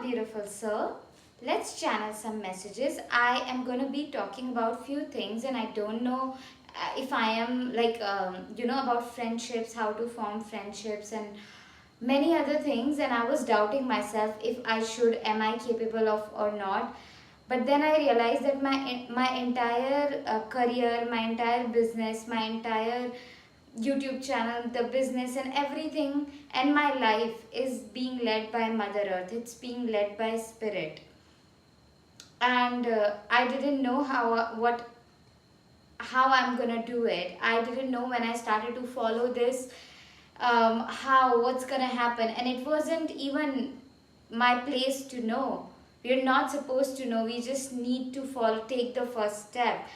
beautiful soul. Let's channel some messages. I am going to be talking about few things, and I don't know if I am about friendships, how to form friendships, and many other things. And I was doubting myself if I should, am I capable of or not. But then I realized that my entire career, my entire business, my entire YouTube channel, the business, and everything, and my life is being led by Mother Earth. It's being led by Spirit, and I didn't know how I'm gonna do it. I didn't know when I started to follow this, how what's gonna happen, and it wasn't even my place to know. We're not supposed to know. We just need to follow, take the first step.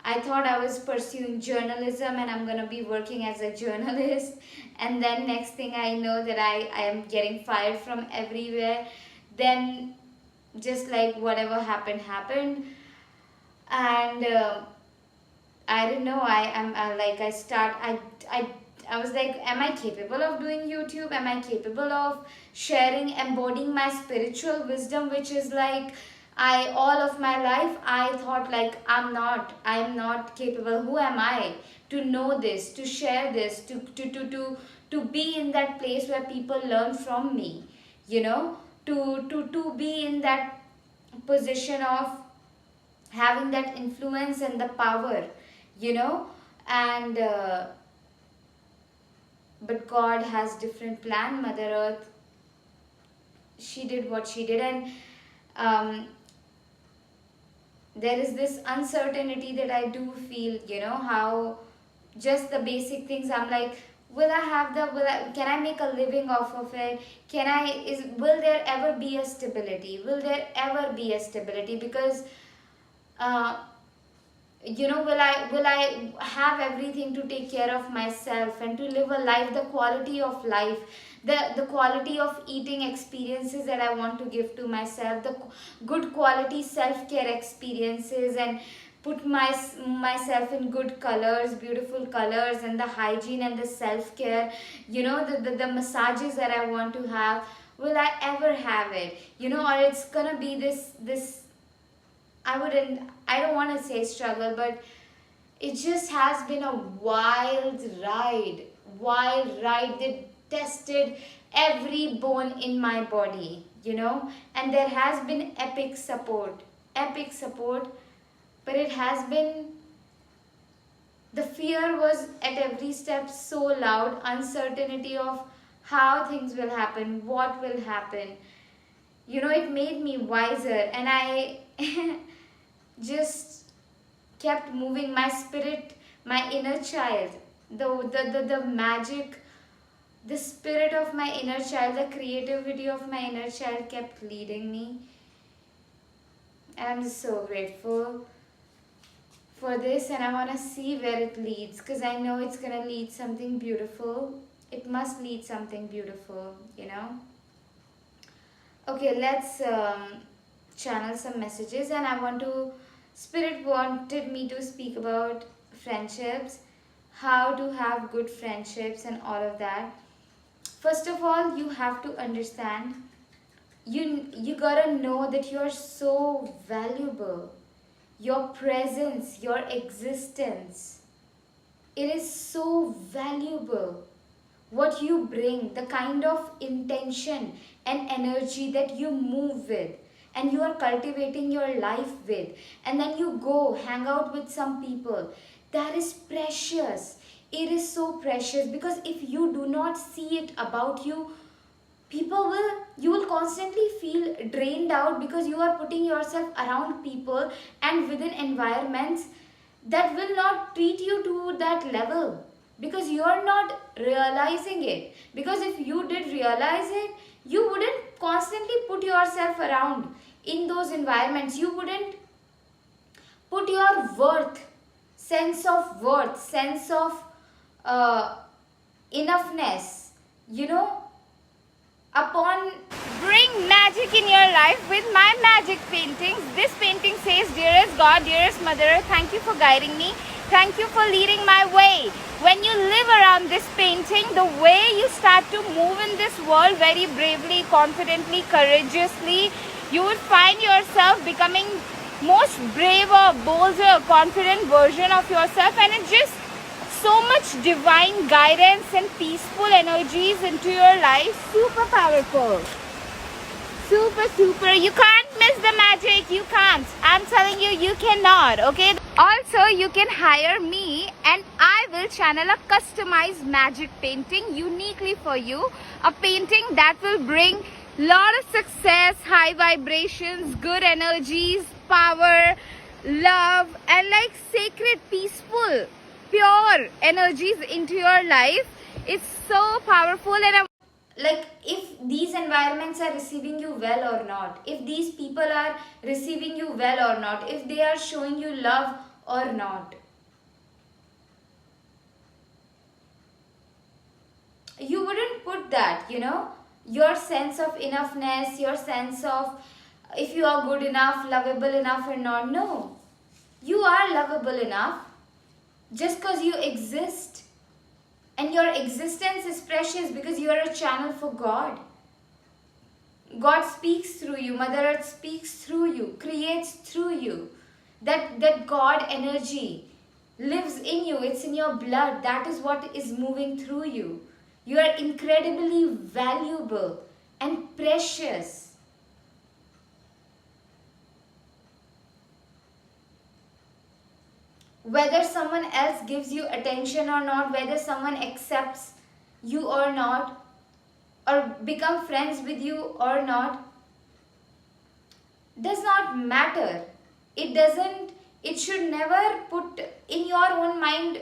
I thought I was pursuing journalism and I'm gonna be working as a journalist, and then next thing I know that I am getting fired from everywhere. Then just like whatever happened, and I don't know. I am like I was like, am I capable of doing YouTube? Am I capable of sharing, embodying my spiritual wisdom, which is like I all of my life I thought like I'm not capable. Who am I to know this, to share this, to be in that place where people learn from me, you know, to be in that position of having that influence and the power, you know, and but God has different plan. Mother Earth, she did what she did, and there is this uncertainty that I do feel, you know, how just the basic things I'm like, can I make a living off of it? Will there ever be a stability? Will there ever be a stability? Because uh, you know, will I have everything to take care of myself and to live a life, the quality of life, the quality of eating experiences that I want to give to myself, the good quality self-care experiences, and put myself in good colors, beautiful colors, and the hygiene and the self-care, you know, the massages that I want to have. Will I ever have it, you know? Or it's gonna be this I don't want to say struggle, but it just has been a wild ride that tested every bone in my body, you know. And there has been epic support, but it has been, the fear was at every step so loud, uncertainty of how things will happen, what will happen, you know. It made me wiser, and I just kept moving. My spirit, my inner child, the magic, the spirit of my inner child, the creativity of my inner child kept leading me. And I'm just so grateful for this, and I want to see where it leads, because I know it's going to lead something beautiful. It must lead something beautiful, you know. Okay, let's channel some messages, and Spirit wanted me to speak about friendships, how to have good friendships, and all of that. First of all, you have to understand, you gotta know that you're so valuable. Your presence, your existence, it is so valuable. What you bring, the kind of intention and energy that you move with, and you are cultivating your life with, and then you go hang out with some people, that is precious. It is so precious, because if you do not see it about you, you will constantly feel drained out, because you are putting yourself around people and within environments that will not treat you to that level, because you are not realizing it. Because if you did realize it, you wouldn't constantly put yourself around in those environments. You wouldn't put your sense of enoughness, you know, upon. Bring magic in your life with my magic paintings. This painting says, dearest God, dearest Mother, thank you for guiding me. Thank you for leading my way. When you live around this painting, the way you start to move in this world very bravely, confidently, courageously, you would find yourself becoming most braver, bolder, confident version of yourself, and it's just so much divine guidance and peaceful energies into your life. Super powerful. Super, super. You can't miss the magic. You can't. I'm telling you, you cannot. Okay. Also, you can hire me and I will channel a customized magic painting uniquely for you. A painting that will bring lot of success, high vibrations, good energies, power, love, and like sacred, peaceful, pure energies into your life. It's so powerful, and like if these environments are receiving you well or not, if these people are receiving you well or not, if they are showing you love or not. You wouldn't put that, your sense of enoughness, your sense of if you are good enough, lovable enough or not. No, you are lovable enough just because you exist. And your existence is precious because you are a channel for God. God speaks through you. Mother Earth speaks through you, creates through you. That God energy lives in you. It's in your blood. That is what is moving through you. You are incredibly valuable and precious. Whether someone else gives you attention or not, whether someone accepts you or not, or become friends with you or not, does not matter. It should never put in your own mind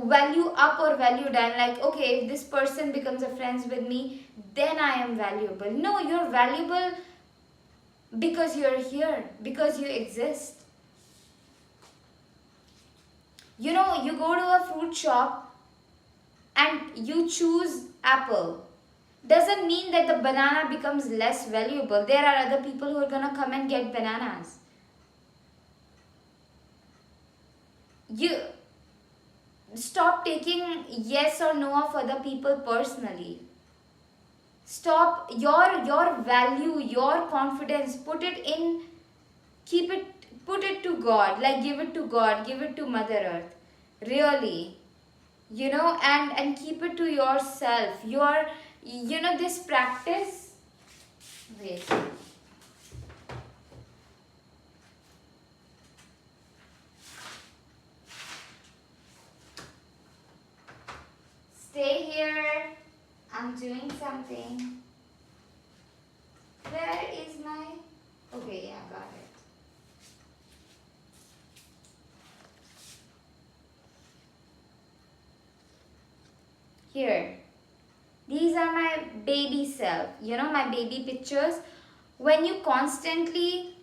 value up or value down, like okay, if this person becomes a friends with me, then I am valuable. No, you're valuable because you're here, because you exist. You go to a fruit shop and you choose apple. Doesn't mean that the banana becomes less valuable. There are other people who are gonna come and get bananas. You stop taking yes or no of other people personally. Stop your value, your confidence, put it to God, like give it to God, give it to Mother Earth. Really. And keep it to yourself. This practice. Wait. Stay here. I'm doing something. Where is my... Okay, yeah, got it. Here. These are my baby self. My baby pictures. When you constantly,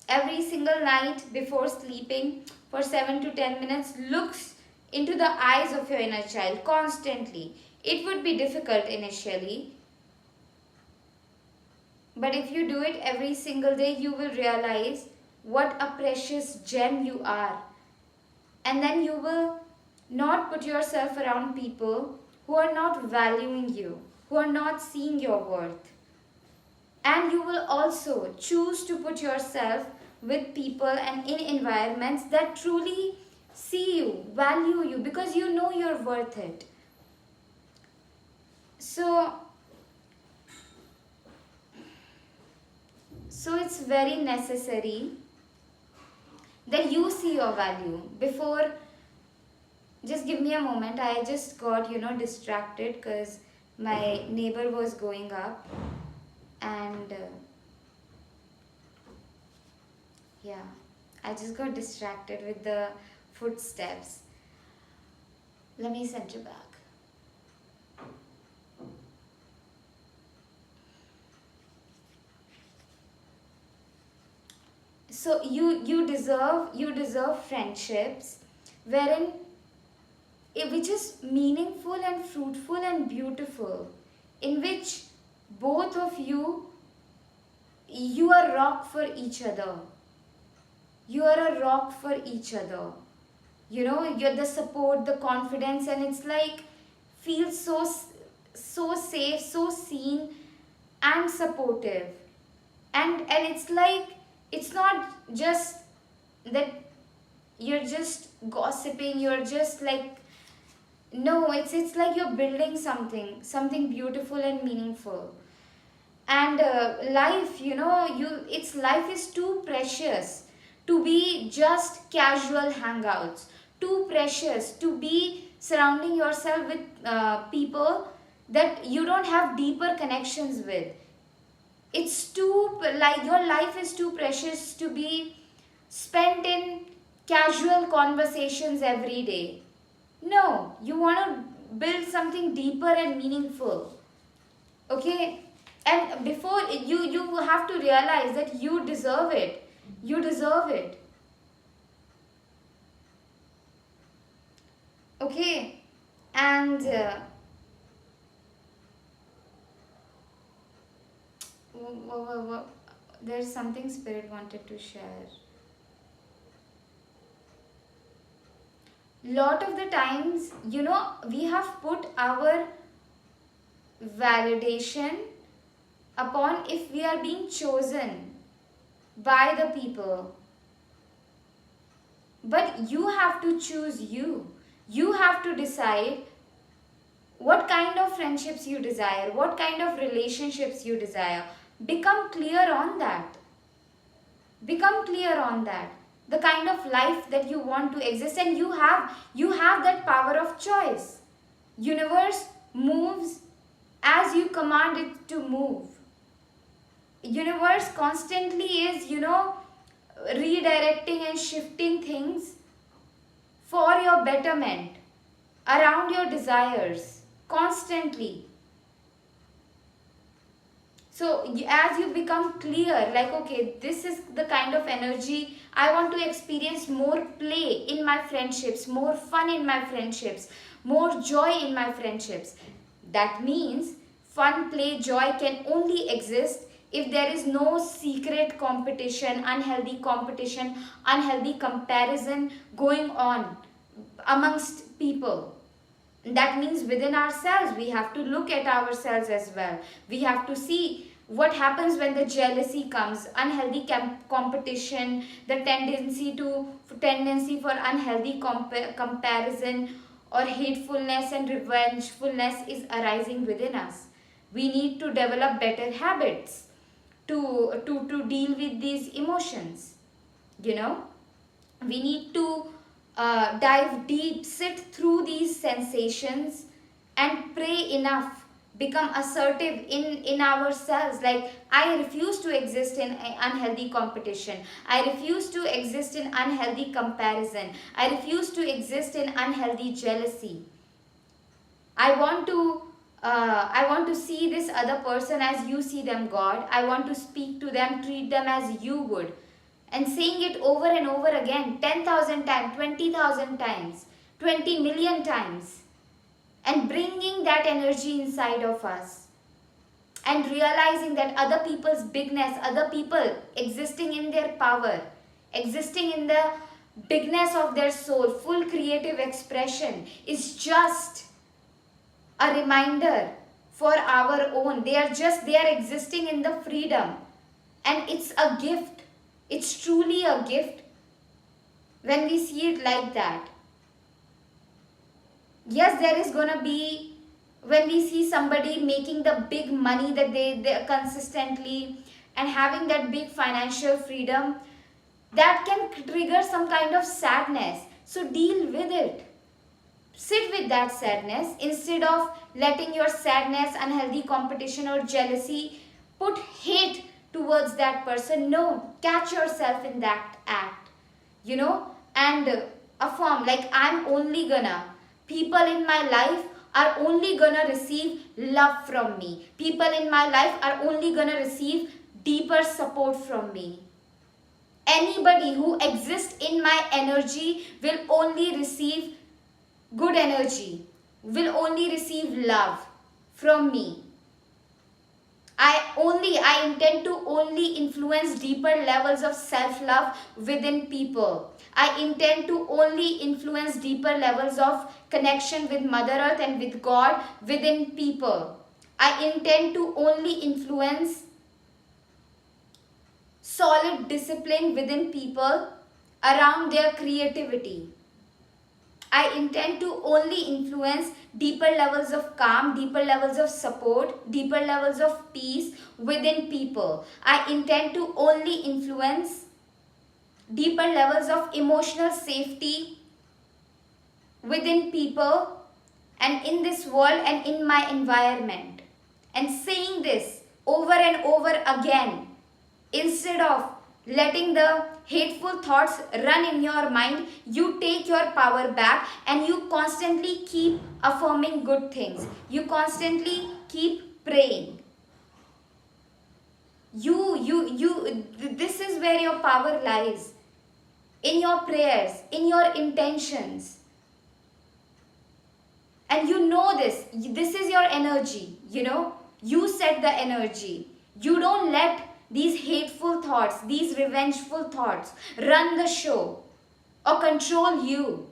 every single night before sleeping for 7 to 10 minutes, looks into the eyes of your inner child constantly. It would be difficult initially. But if you do it every single day, you will realize what a precious gem you are. And then you will not put yourself around people who are not valuing you, who are not seeing your worth. And you will also choose to put yourself with people and in environments that truly see you, value you, because you know you're worth it. So it's very necessary that you see your value before. Just give me a moment. I just got, distracted because my neighbor was going up. And yeah, I just got distracted with the footsteps. Let me center back. So you deserve friendships wherein which is meaningful and fruitful and beautiful, in which both of you are rock for each other. You are a rock for each other. you're the support, the confidence, and it's like feels so safe, so seen and supportive. And it's like, it's not just that you're just gossiping, you're just like, no, it's like you're building something beautiful and meaningful. And life, it's life is too precious to be just casual hangouts, too precious to be surrounding yourself with people that you don't have deeper connections with. It's too, like, your life is too precious to be spent in casual conversations every day. No, you want to build something deeper and meaningful. Okay? And before, you have to realize that you deserve it. You deserve it. Okay? And there's something Spirit wanted to share. Lot of the times, we have put our validation upon if we are being chosen by the people. But you have to choose you. You have to decide what kind of friendships you desire, what kind of relationships you desire. Become clear on that. Become clear on that. The kind of life that you want to exist, and you have that power of choice. Universe moves as you command it to move. Universe constantly is, redirecting and shifting things for your betterment around your desires constantly. So as you become clear, like, okay, this is the kind of energy I want to experience, more play in my friendships, more fun in my friendships, more joy in my friendships. That means fun, play, joy can only exist if there is no secret competition, unhealthy comparison going on amongst people. That means within ourselves, we have to look at ourselves as well. We have to see what happens when the jealousy comes, unhealthy competition, the tendency for unhealthy comparison or hatefulness and revengefulness is arising within us. We need to develop better habits to deal with these emotions. We need to dive deep, sit through these sensations, and pray enough, become assertive in ourselves. Like, I refuse to exist in unhealthy competition, I refuse to exist in unhealthy comparison, I refuse to exist in unhealthy jealousy. I want to see this other person as you see them, God. I want to speak to them, treat them as you would. And saying it over and over again, 10,000 times, 20,000 times, 20 million times. And bringing that energy inside of us. And realizing that other people's bigness, other people existing in their power, existing in the bigness of their soul, full creative expression, is just a reminder for our own. They are existing in the freedom, and it's a gift. It's truly a gift when we see it like that. Yes, there is gonna be, when we see somebody making the big money that they consistently and having that big financial freedom, that can trigger some kind of sadness. So deal with it. Sit with that sadness instead of letting your sadness, unhealthy competition or jealousy put hate towards that person. No, catch yourself in that act, and affirm, like, people in my life are only gonna receive love from me. People in my life are only gonna receive deeper support from me. Anybody who exists in my energy will only receive good energy, will only receive love from me. I intend to only influence deeper levels of self-love within people. I intend to only influence deeper levels of connection with Mother Earth and with God within people. I intend to only influence solid discipline within people around their creativity. I intend to only influence deeper levels of calm, deeper levels of support, deeper levels of peace within people. I intend to only influence deeper levels of emotional safety within people and in this world and in my environment. And saying this over and over again, instead of letting the hateful thoughts run in your mind, you take your power back and you constantly keep affirming good things. You constantly keep praying. This is where your power lies. In your prayers, in your intentions. And you know this. This is your energy, you know. You set the energy. You don't let these hateful thoughts, these revengeful thoughts run the show or control you.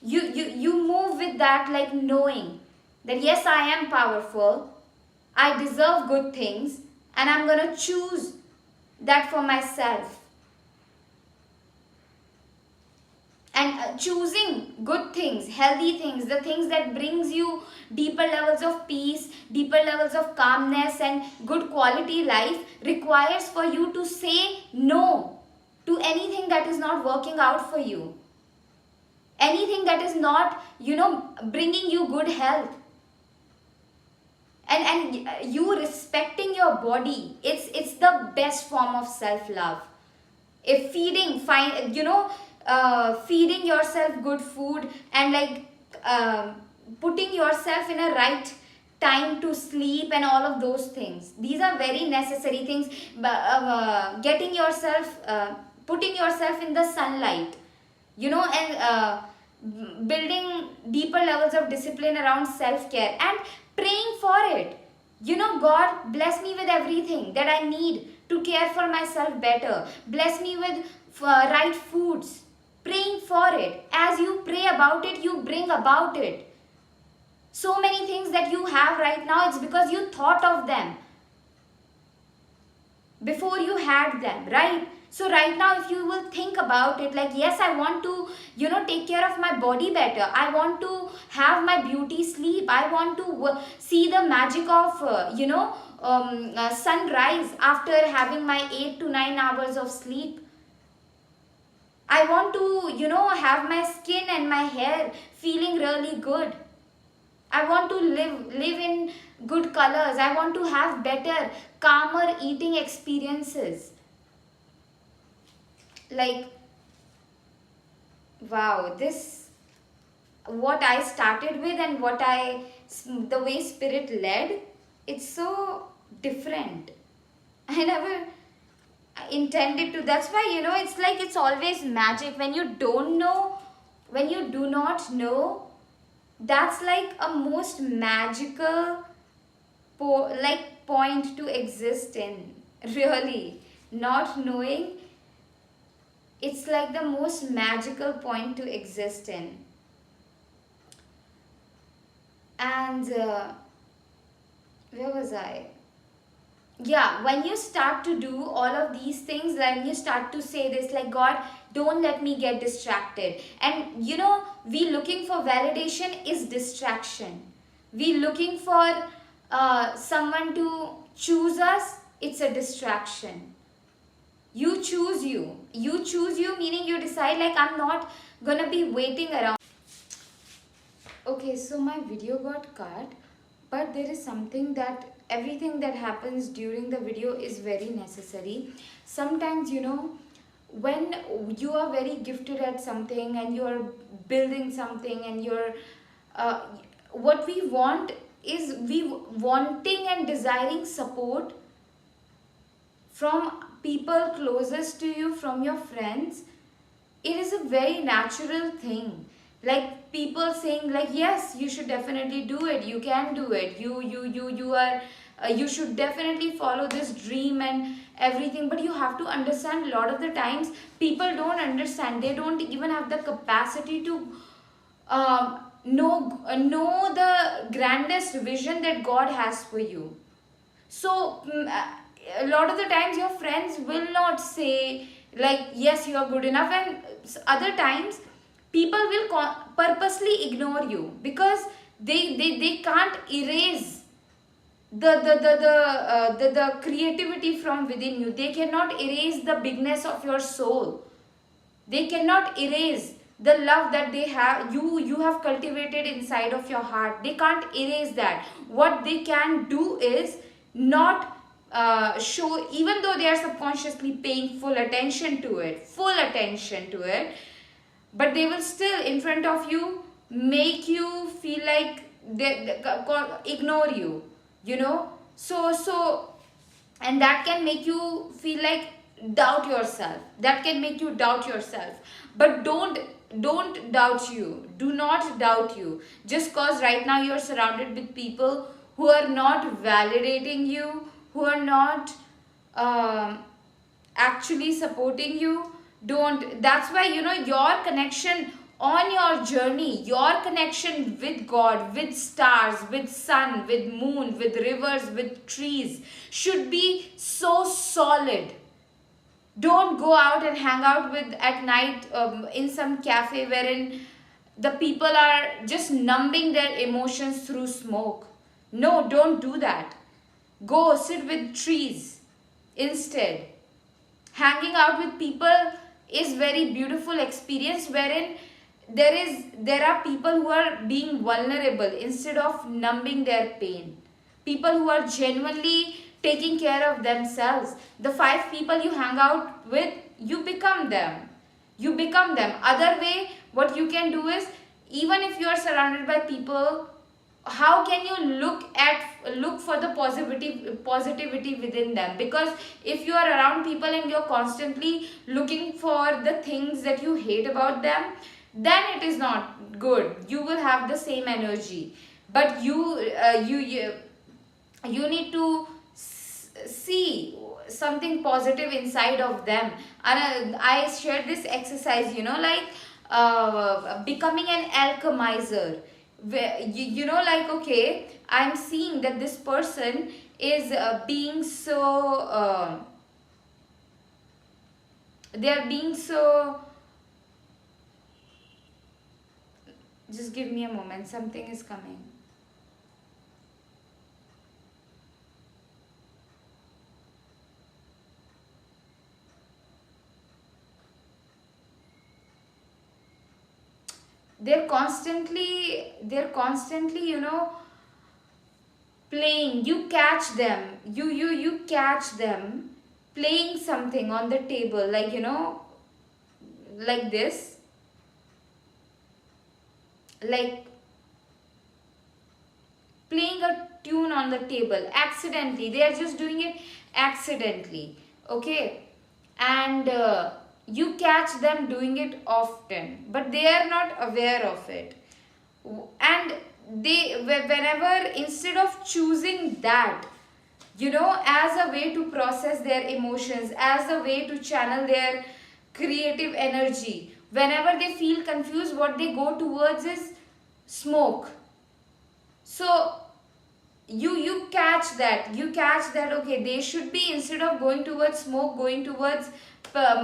You move with that, like knowing that yes, I am powerful, I deserve good things, and I'm gonna choose that for myself. And choosing good things, healthy things, the things that brings you deeper levels of peace, deeper levels of calmness and good quality life requires for you to say no to anything that is not working out for you. Anything that is not, bringing you good health. And you respecting your body, it's the best form of self-love. If feeding yourself good food and putting yourself in a right time to sleep and all of those things, these are very necessary things. Getting yourself putting yourself in the sunlight, and building deeper levels of discipline around self-care and praying for it. God, bless me with everything that I need to care for myself better. Bless me with right foods. Praying for it. As you pray about it, you bring about it. So many things that you have right now, it's because you thought of them before you had them, right? So right now, if you will think about it, like, yes, I want to, take care of my body better. I want to have my beauty sleep. I want to see the magic of, sunrise after having my 8 to 9 hours of sleep. I want to, have my skin and my hair feeling really good. I want to live in good colors. I want to have better, calmer eating experiences. Like, wow, this, what I started with and the way Spirit led, it's so different. I never intended to. That's why, it's like it's always magic. When you don't know, when you do not know, that's like a most magical point to exist in. Really, not knowing, it's like the most magical point to exist in. And where was I? Yeah, when you start to do all of these things, then you start to say this, like, God, don't let me get distracted. And we looking for validation is distraction. We looking for someone to choose us, it's a distraction. You choose you. You choose you, meaning you decide, like, I'm not gonna be waiting around. Okay, so my video got cut, but there is something that everything that happens during the video is very necessary. Sometimes, when you are very gifted at something and you're building something and you're what we want is wanting and desiring support from people closest to you, from your friends. It is a very natural thing. Like people saying like, yes, you should definitely do it, you can do it, you are you should definitely follow this dream and everything. But you have to understand, a lot of the times people don't understand, they don't even have the capacity to know the grandest vision that God has for you. So a lot of the times your friends will not say like, yes, you are good enough, and other times people will purposely ignore you because they can't erase the creativity from within you. They cannot erase the bigness of your soul. They cannot erase the love that they have, you have cultivated inside of your heart. They can't erase that. What they can do is not show, even though they are subconsciously paying full attention to it, but they will still in front of you make you feel like they ignore you, you know. So and that can make you feel like doubt yourself, that can make you doubt yourself. But don't doubt you, do not doubt you, just cause right now you're surrounded with people who are not validating you, who are not actually supporting you. Don't, that's why, you know, your connection on your journey, your connection with God, with stars, with sun, with moon, with rivers, with trees should be so solid. Don't go out and hang out with at night in some cafe wherein the people are just numbing their emotions through smoke. No, don't do that. Go sit with trees instead. Hanging out with people is very beautiful experience wherein there are people who are being vulnerable instead of numbing their pain. People who are genuinely taking care of themselves. The 5 people you hang out with, you become them. You become them. Other way, what you can do is, even if you are surrounded by people, how can you look for the positivity within them? Because if you are around people and you're constantly looking for the things that you hate about them, then it is not good. You will have the same energy. But you need to see something positive inside of them. And I shared this exercise, you know, like becoming an alchemizer, where you know, like, okay, I'm seeing that this person is being so they are being so, just give me a moment, something is coming. They're constantly, you know, playing. You catch them, you catch them playing something on the table, like, you know, like this, like playing a tune on the table accidentally. They are just doing it accidentally, okay? And you catch them doing it often, but they are not aware of it. And they, whenever, instead of choosing that, you know, as a way to process their emotions, as a way to channel their creative energy, whenever they feel confused, what they go towards is smoke. So you catch that, okay, they should be, instead of going towards smoke, going towards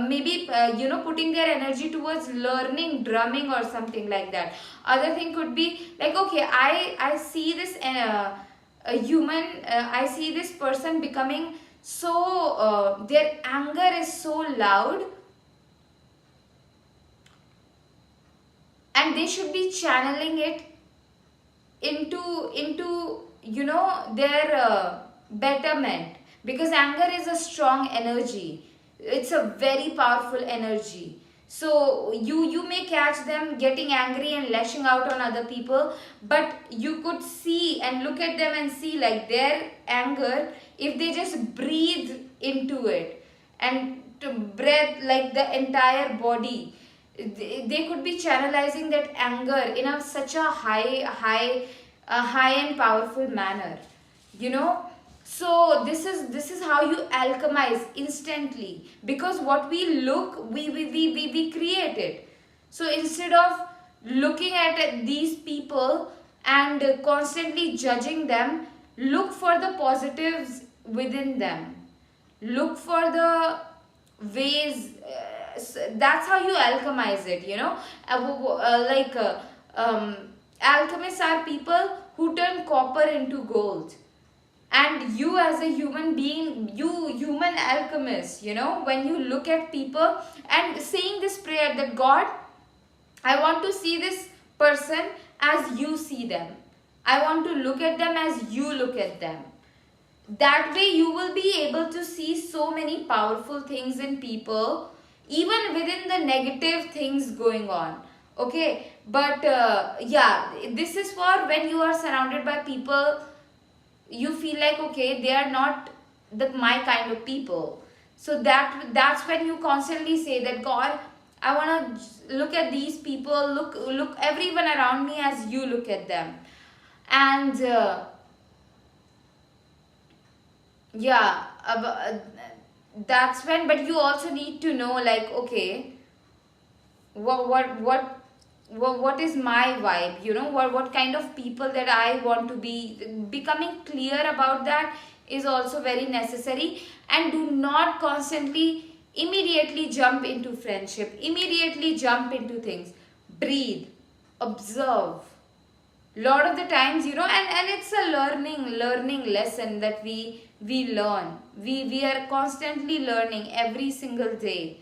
maybe you know, putting their energy towards learning drumming or something like that. Other thing could be like, okay, I see this a human, I see this person becoming so their anger is so loud, and they should be channeling it into you know, their betterment, because anger is a strong energy, it's a very powerful energy. So you may catch them getting angry and lashing out on other people, but you could see and look at them and see, like, their anger, if they just breathe into it and to breathe like the entire body, they could be channelizing that anger in a such a high and powerful manner, you know. So this is how you alchemize instantly, because what we look, we create it. So instead of looking at these people and constantly judging them, look for the positives within them, look for the ways. That's how you alchemize it, you know. Like alchemists are people who turn copper into gold. And you as a human being, you human alchemist, you know, when you look at people and saying this prayer that God, I want to see this person as you see them, I want to look at them as you look at them. That way you will be able to see so many powerful things in people, even within the negative things going on. Okay, but yeah, this is for when you are surrounded by people you feel like, okay, they are not my kind of people. So that's when you constantly say that God, I want to look at these people, look everyone around me as you look at them. And yeah, that's when. But you also need to know, like, okay, what is my vibe, you know, what kind of people that I want to be. Becoming clear about that is also very necessary. And do not constantly immediately jump into friendship, immediately jump into things. Breathe, observe. Lot of the times, you know, and it's a learning lesson that we learn. We are constantly learning every single day,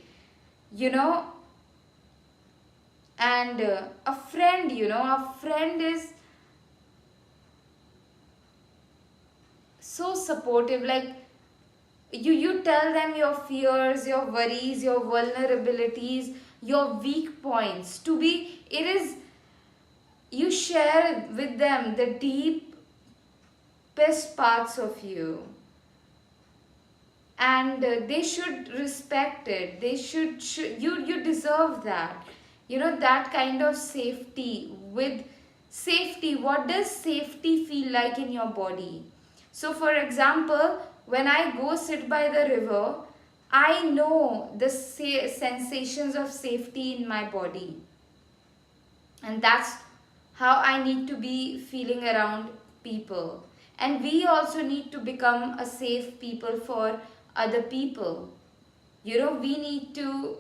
you know. And a friend, you know, a friend is so supportive. Like, you tell them your fears, your worries, your vulnerabilities, your weak points. To be, it is, you share with them the deepest parts of you. And they should respect it. They should you deserve that, you know, that kind of safety. With safety, what does safety feel like in your body? So for example, when I go sit by the river, I know the sensations of safety in my body. And that's how I need to be feeling around people. And we also need to become a safe people for other people, you know. We need to,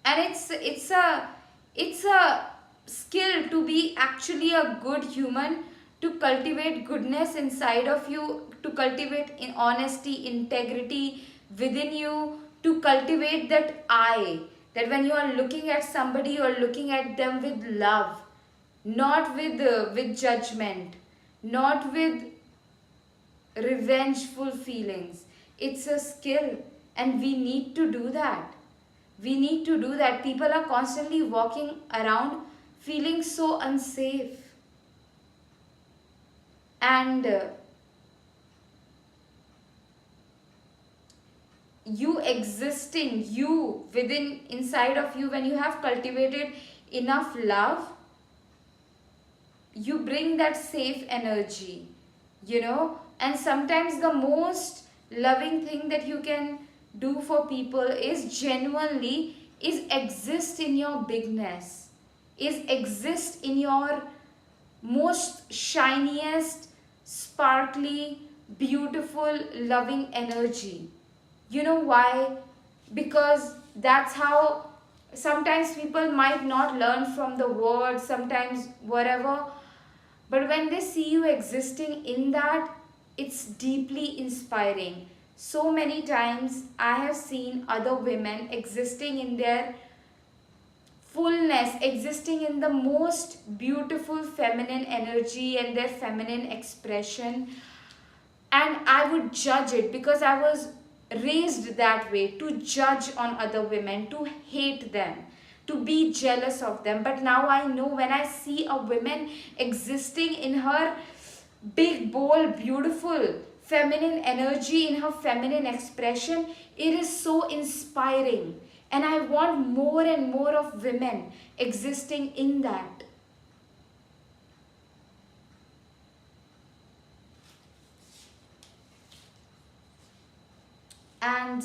and it's a skill to be actually a good human, to cultivate goodness inside of you, to cultivate in honesty, integrity within you, to cultivate that eye, that when you are looking at somebody, you are looking at them with love, not with judgment, not with revengeful feelings. It's a skill, and we need to do that. We need to do that. People are constantly walking around feeling so unsafe. And you existing, you within, inside of you, when you have cultivated enough love, you bring that safe energy, you know. And sometimes the most loving thing that you can do for people is genuinely is exist in your bigness, is exist in your most shiniest, sparkly, beautiful, loving energy. You know why? Because that's how sometimes people might not learn from the words, sometimes whatever, but when they see you existing in that, it's deeply inspiring. So many times I have seen other women existing in their fullness, existing in the most beautiful feminine energy and their feminine expression. And I would judge it because I was raised that way, to judge on other women, to hate them, to be jealous of them. But now I know, when I see a woman existing in her big, bold, beautiful feminine energy, in her feminine expression, it is so inspiring. And I want more and more of women existing in that. And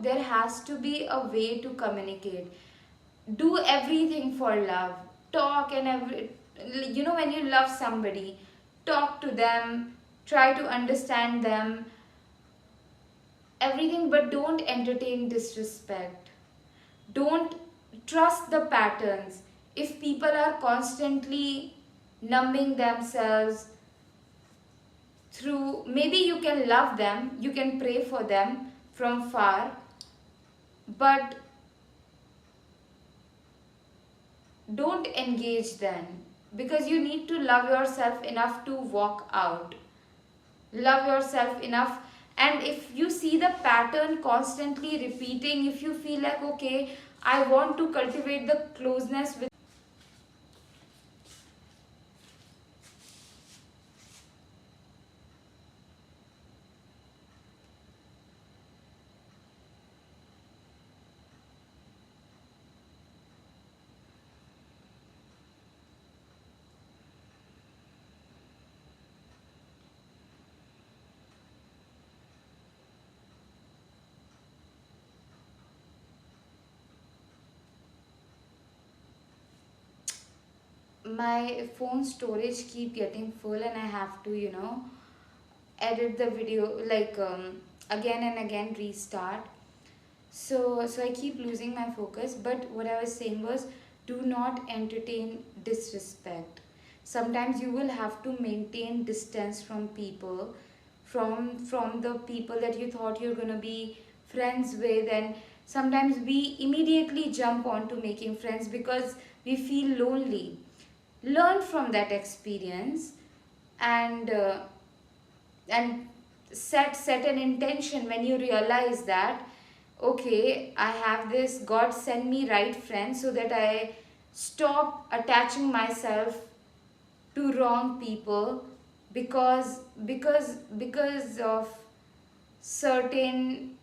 there has to be a way to communicate. Do everything for love. Talk and when you love somebody, talk to them, try to understand them, everything, but don't entertain disrespect. Don't trust the patterns. If people are constantly numbing themselves through, maybe you can love them, you can pray for them from far, but don't engage then, because you need to love yourself enough to walk out. Love yourself enough. And if you see the pattern constantly repeating, if you feel like, okay, I want to cultivate the closeness with my phone storage keep getting full, and I have to edit the video, like again and again, restart. So I keep losing my focus. But what I was saying was, do not entertain disrespect. Sometimes you will have to maintain distance from people, from the people that you thought you're going to be friends with. And sometimes we immediately jump on to making friends because we feel lonely. Learn from that experience, and and set an intention. When you realize that, okay, I have this, God send me right friends, so that I stop attaching myself to wrong people, because of certain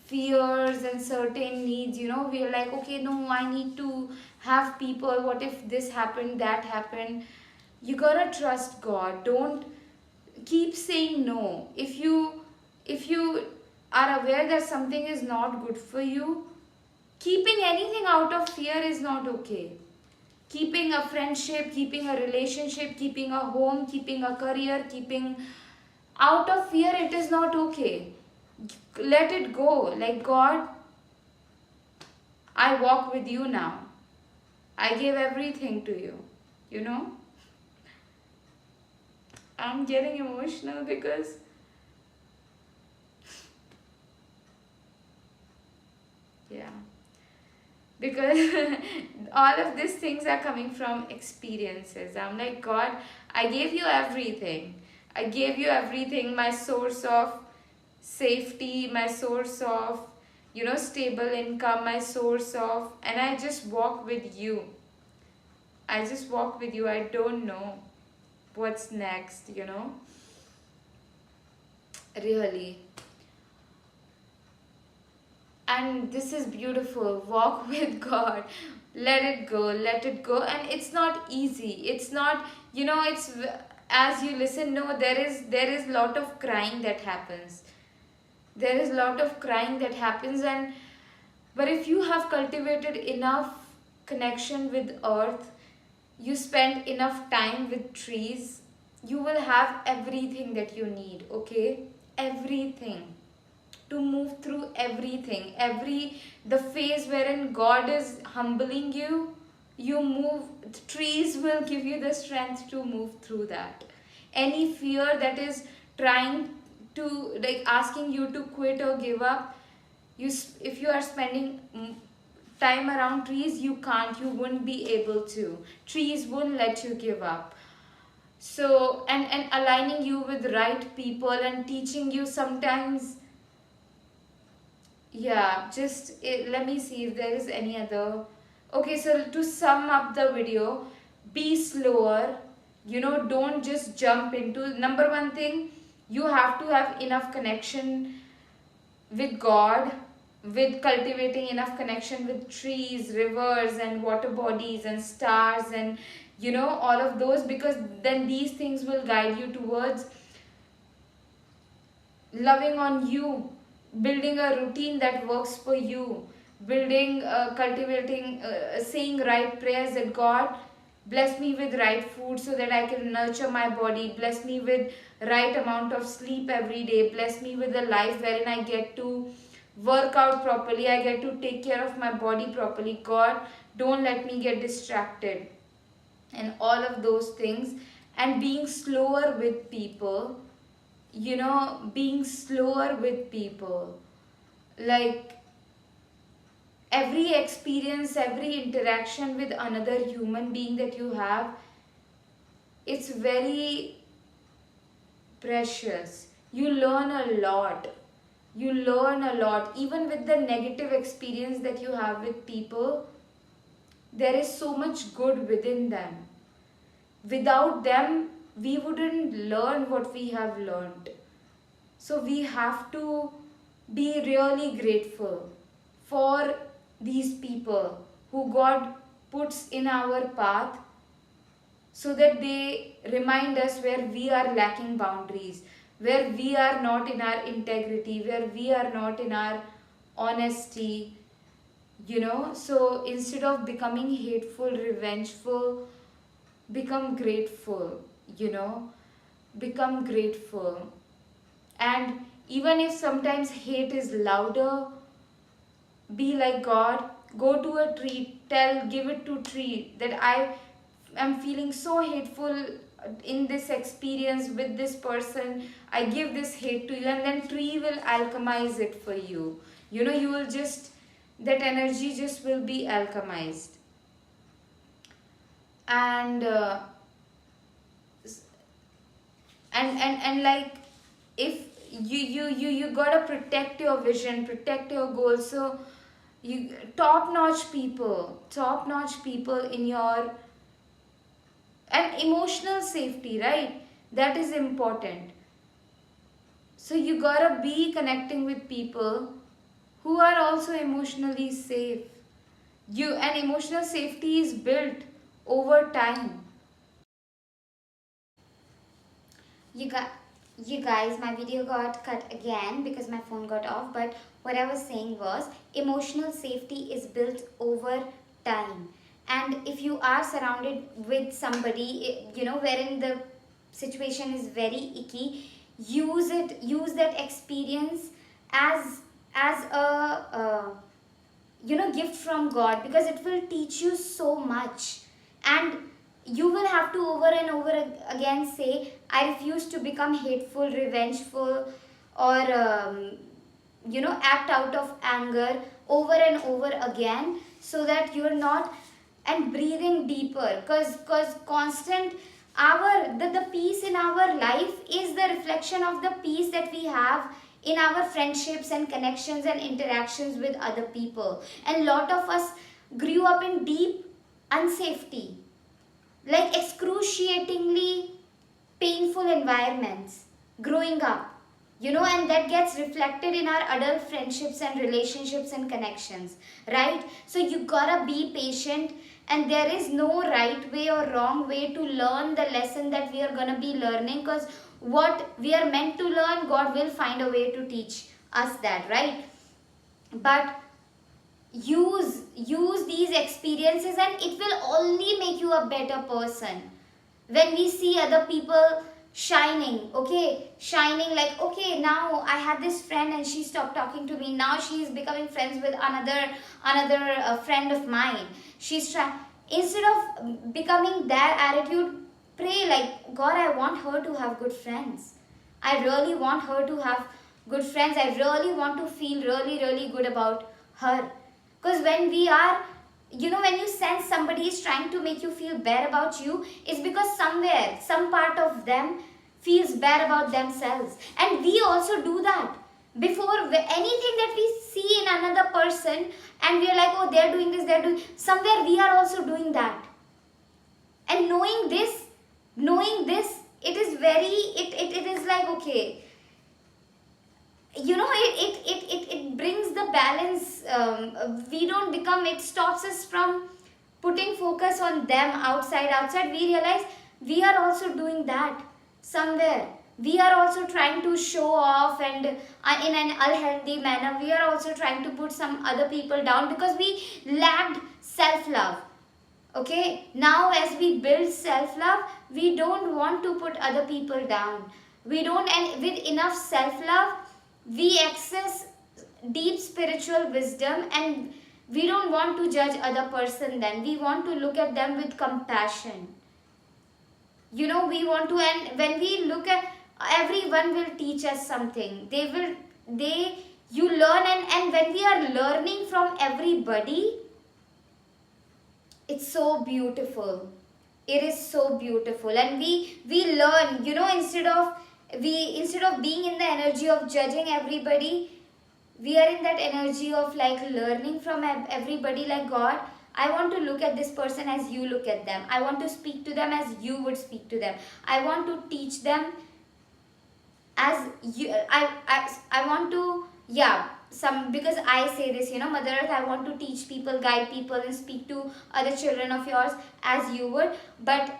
fears and certain needs. We are like, okay, no, I need to have people. What if this happened, that happened? You gotta trust God. Don't keep saying no. If you are aware that something is not good for you, keeping anything out of fear is not okay. Keeping a friendship, keeping a relationship, keeping a home, keeping a career, keeping out of fear, it is not okay. Let it go. Like, God, I walk with you now. I give everything to you. You know? I'm getting emotional because yeah. Because all of these things are coming from experiences. I'm like, God, I gave you everything. I gave you everything, my source of safety, my source of, stable income, my source of, and I just walk with you. I just walk with you. I don't know what's next. Really. And this is beautiful. Walk with God. Let it go. Let it go. And it's not easy. It's not, it's, as you listen, no, there is lot of crying that happens. There is lot of crying that happens. And but if you have cultivated enough connection with earth, you spend enough time with trees, you will have everything that you need. Okay, everything, to move through everything. The phase wherein God is humbling you, you move. Trees will give you the strength to move through that. Any fear that is trying to, like, asking you to quit or give up, if you are spending time around trees, you can't, you wouldn't be able to. Trees won't let you give up. So, and aligning you with right people and teaching you sometimes, yeah, just let me see if there is any other. Okay, so to sum up the video, be slower. Don't just jump into. Number one thing, you have to have enough connection with God, with cultivating enough connection with trees, rivers, and water bodies, and stars, and all of those, because then these things will guide you towards loving on you, building a routine that works for you, building, cultivating, saying right prayers that God bless me with right food so that I can nurture my body, bless me with right amount of sleep every day, bless me with a life wherein I get to work out properly, I get to take care of my body properly. God, don't let me get distracted, and all of those things. And being slower with people, being slower with people, like every experience, every interaction with another human being that you have, it's very precious. You learn a lot. You learn a lot. Even with the negative experience that you have with people, there is so much good within them. Without them, we wouldn't learn what we have learned. So we have to be really grateful for these people who God puts in our path, so that they remind us where we are lacking boundaries, where we are not in our integrity, where we are not in our honesty. So instead of becoming hateful, revengeful, become grateful. Become grateful. And even if sometimes hate is louder, be like God. Go to a tree, give it to tree that I am feeling so hateful in this experience with this person. I give this hate to you, and then tree will alchemize it for you. You will just, that energy just will be alchemized. And and like, if you gotta protect your vision, protect your goals. So you top notch people in your, and emotional safety, right? That is important. So you gotta be connecting with people who are also emotionally safe. And emotional safety is built over time. You got you guys, my video got cut again because my phone got off, but what I was saying was, emotional safety is built over time. And if you are surrounded with somebody, wherein the situation is very icky, use that experience as a gift from God, because it will teach you so much. And you will have to over and over again say, I refuse to become hateful, revengeful, or act out of anger over and over again, so that you're not. And breathing deeper, because constant, the peace in our life is the reflection of the peace that we have in our friendships and connections and interactions with other people. And lot of us grew up in deep unsafety, like excruciatingly painful environments growing up, and that gets reflected in our adult friendships and relationships and connections, right? So you gotta be patient, and there is no right way or wrong way to learn the lesson that we are gonna be learning, because what we are meant to learn, God will find a way to teach us that, right? But use these experiences, and it will only make you a better person. When we see other people shining, like, okay, now I had this friend and she stopped talking to me, now she is becoming friends with another friend of mine. She's trying, instead of becoming their attitude, pray like, God, I want her to have good friends. I really want her to have good friends. I really want to feel really, really good about her. Because when we are, when you sense somebody is trying to make you feel bad about you, it's because somewhere, some part of them feels bad about themselves. And we also do that. before anything that we see in another person, and we are like, oh, they're doing this, they're doing, somewhere we are also doing that. And knowing this, it is very, it is like, okay, it brings the balance. We don't become, it stops us from putting focus on them outside. We realize we are also doing that somewhere. We are also trying to show off, and in an unhealthy manner we are also trying to put some other people down because we lacked self love. Okay, now as we build self love, we don't want to put other people down. We don't, and with enough self love we access deep spiritual wisdom, and we don't want to judge other person. Then we want to look at them with compassion. We want to, and when we look at, everyone will teach us something. They you learn, and when we are learning from everybody, it's so beautiful. It is so beautiful, and we learn, instead of being in the energy of judging everybody, we are in that energy of like learning from everybody. Like, God, I want to look at this person as you look at them. I want to speak to them as you would speak to them. I want to teach them as you, I want to, yeah, some, because I say this, Mother Earth, I want to teach people, guide people, and speak to other children of yours as you would. But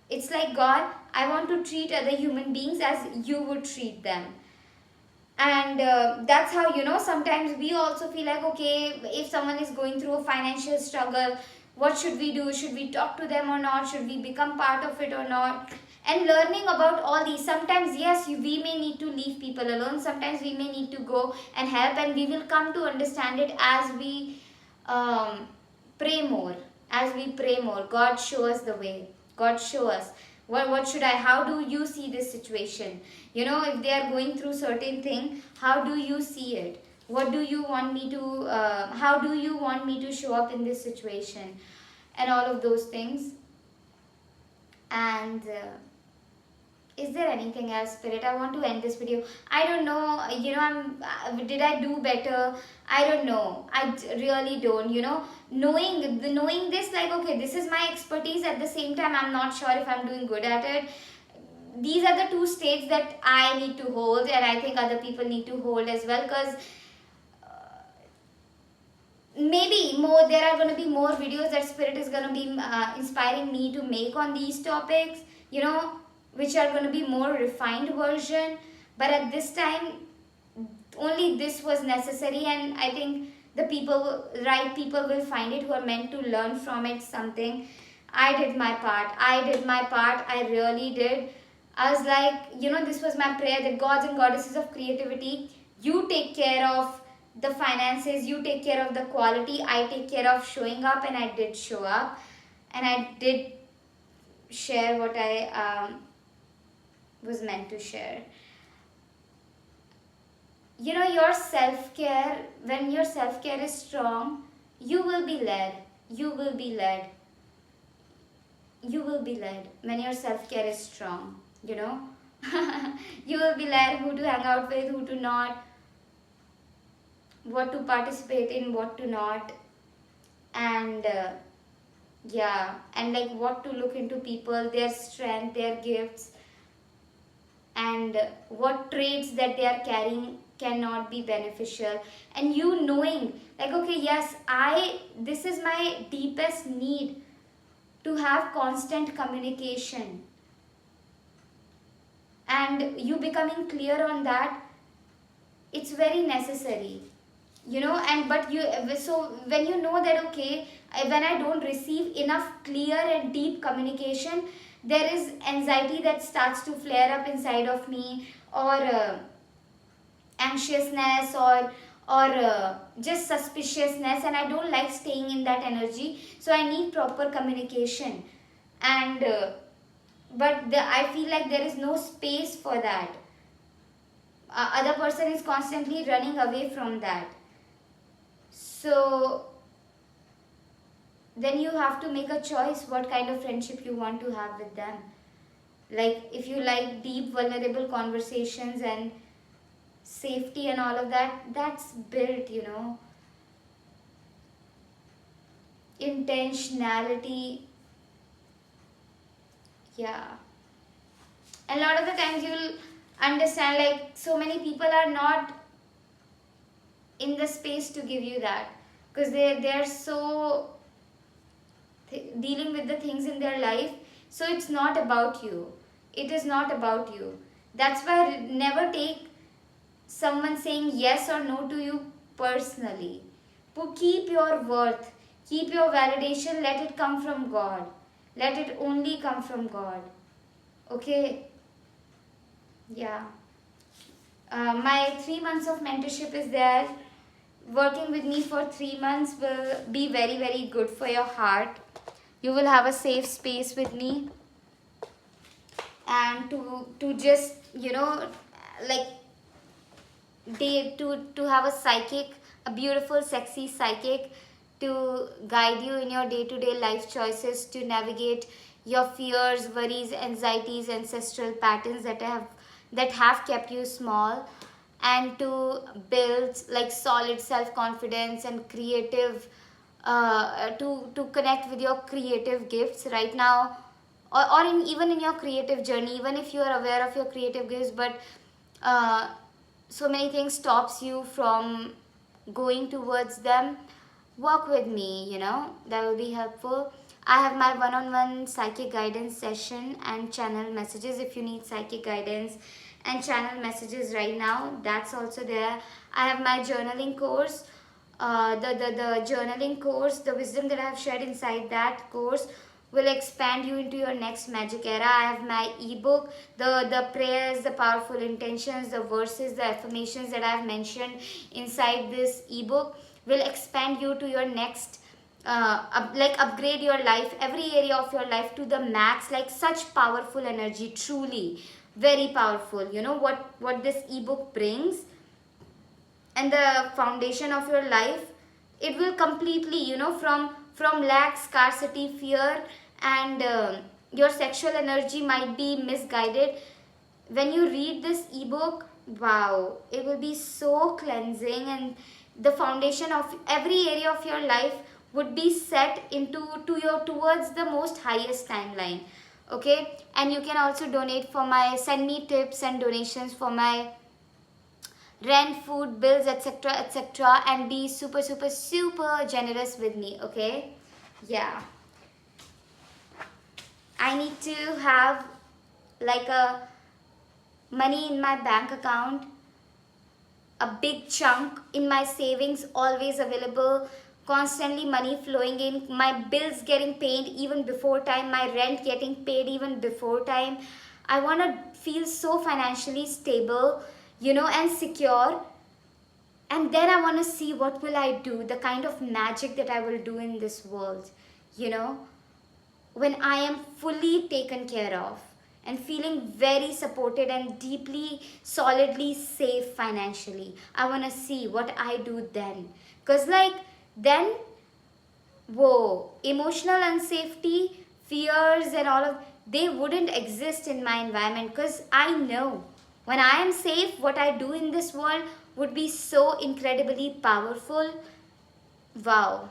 it's like, God, I want to treat other human beings as you would treat them. And that's how, sometimes we also feel like, okay, if someone is going through a financial struggle, what should we do? Should we talk to them or not? Should we become part of it or not? And learning about all these, sometimes, yes, we may need to leave people alone. Sometimes we may need to go and help, and we will come to understand it as we pray more. As we pray more, God show us the way. God show us. What should how do you see this situation? If they are going through certain thing, how do you see it? What do you want me to, how do you want me to show up in this situation? And all of those things. And is there anything else, Spirit? I want to end this video. I don't know, did I do better? I don't know. I really don't, knowing this, like, okay, this is my expertise. At the same time, I'm not sure if I'm doing good at it. These are the two states that I need to hold, and I think other people need to hold as well, because maybe there are going to be more videos that Spirit is going to be inspiring me to make on these topics, which are going to be more refined version. But at this time, only this was necessary, and I think the right people will find it, who are meant to learn from it something. I did my part. I really did. I was like, this was my prayer, that gods and goddesses of creativity, you take care of the finances, you take care of the quality, I take care of showing up. And I did show up, and I did share what I was meant to share. Your self-care, when your self-care is strong, you will be led. You will be led. You will be led when your self-care is strong, you will be led who to hang out with, who to not, what to participate in, what to not. And yeah, and like what to look into people, their strength, their gifts, and what traits that they are carrying cannot be beneficial. And you knowing, like, okay, yes, this is my deepest need, to have constant communication, and you becoming clear on that, it's very necessary, and but you, so when you know that, okay, when I don't receive enough clear and deep communication, there is anxiety that starts to flare up inside of me, or anxiousness, or just suspiciousness, and I don't like staying in that energy. So I need proper communication, and but I feel like there is no space for that. Other person is constantly running away from that. So then you have to make a choice what kind of friendship you want to have with them. Like, if you like deep, vulnerable conversations and safety and all of that, that's built, intentionality. Yeah. And a lot of the times you'll understand, like, so many people are not in the space to give you that, because they're so dealing with the things in their life. So it's not about you. It is not about you. That's why never take someone saying yes or no to you personally. Keep your worth, keep your validation, let it come from God. Let it only come from God. Okay? Yeah. My 3 months of mentorship is there. Working with me for 3 months will be very, very good for your heart. You will have a safe space with me, and to just, like, to have a psychic, a beautiful, sexy psychic, to guide you in your day-to-day life choices, to navigate your fears, worries, anxieties, ancestral patterns that have kept you small, and to build like solid self-confidence and creative, to connect with your creative gifts right now, or even in your creative journey, even if you are aware of your creative gifts, but uh, so many things stops you from going towards them. Work with me, that will be helpful. I have my one-on-one psychic guidance session and channel messages. If you need psychic guidance and channel messages right now, that's also there. I have my journaling course. The journaling course, the wisdom that I have shared inside that course will expand you into your next magic era. I have my ebook, the prayers, the powerful intentions, the verses, the affirmations that I have mentioned inside this ebook will expand you to your next, like, upgrade your life, every area of your life to the max. Like, such powerful energy, truly very powerful. You know what this ebook brings, and the foundation of your life, it will completely, from lack, scarcity, fear, and your sexual energy might be misguided. When you read this ebook, wow, it will be so cleansing, and the foundation of every area of your life would be set into to your towards the most highest timeline. Okay, and you can also donate for my, send me tips and donations for my rent, food, bills, etc., etc., and be super, super, super generous with me. Okay? Yeah. I need to have like a money in my bank account, a big chunk in my savings always available, constantly money flowing in, my bills getting paid even before time, my rent getting paid even before time. I want to feel so financially stable, and secure. And then I want to see what will I do, the kind of magic that I will do in this world, you know when I am fully taken care of and feeling very supported and deeply, solidly safe financially. I want to see what I do then. Because, like, then, whoa, emotional unsafety, fears, and all of they wouldn't exist in my environment, because I know when I am safe, what I do in this world would be so incredibly powerful. Wow.